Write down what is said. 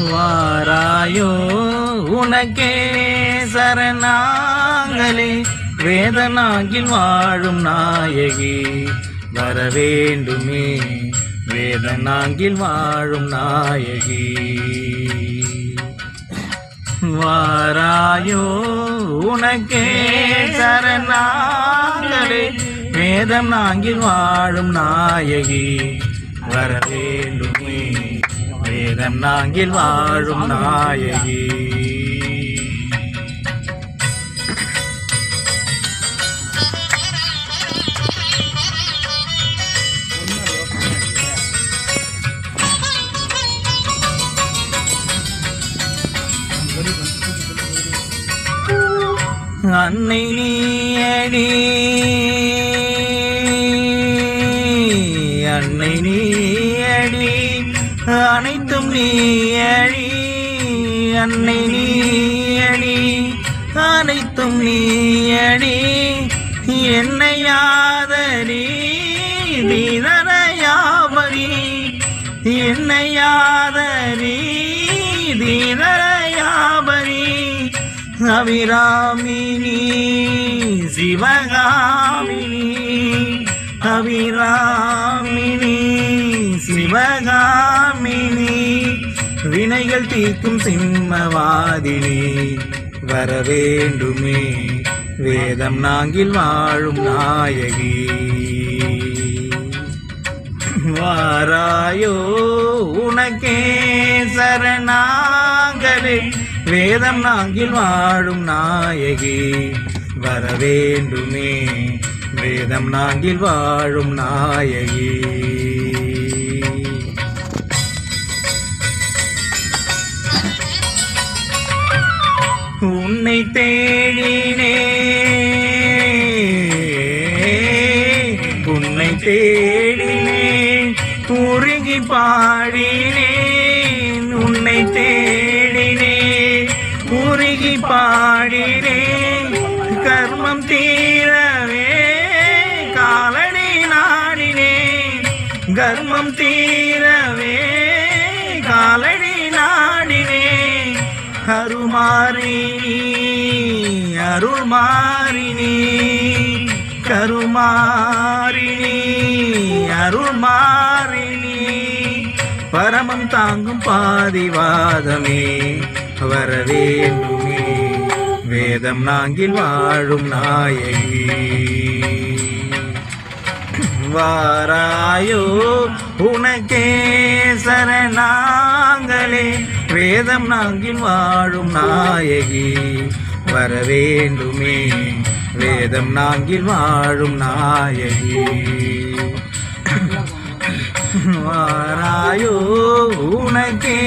வாராயோ உனக்கே சரணாங்களே வேதனாகில் வாழும் நாயகி வரவேண்டுமே வேதனாகில் வாழும் நாயகி வாராயோ உனக்கே சரணாங்களே வேதம் நாங்கில் வாழும் நாயகி வரவேண்டுமே வேதம் நாங்கில் வாழும் நாயகி அன்னை நீயடி அன்னை நீயடி அனைத்தும் நீயடி அன்னை நீயடி அனைத்தும் நீயடி என்னை யாதரி தீதரையாபரி என்னை யாதரி தீதரையாபரி அபிராமினி சிவகாமினி அபிராமினி சிவகாமினி வினைகள் தீர்க்கும் சிம்மவாதினி வரவேண்டுமே வேதம் நாங்கில் வாழும் நாயகி வாராயோ உனக்கே சரணாங்களே வேதம் நாங்கில் வாழும் நாயகி வரவேண்டுமே வேதம் நாங்கில் வாழும் நாயகி உன்னை தேடினே உன்னை தேடினே உருகி பாடினேன் உன்னை தேடினே உருகி பாடினேன் கர்மம் தீரவே காலடி நாடினேன் கர்மம் தீரவே காலடி நாடினேன் அருள்மாறினி அருள்மாறினி கருமாறினி அருள்மாறினி பரமம் தாங்கும் பாதிவாதமே வரவேண்டுமே வேதம் நாங்கில் வாழும் நாயகி வாராயோ உனக்கே சரணாங்களே வேதம் நாங்கில் வாழும் நாயகி வரவேண்டுமே வேதம் நாங்கில் வாழும் நாயகி வாராயோ உனக்கே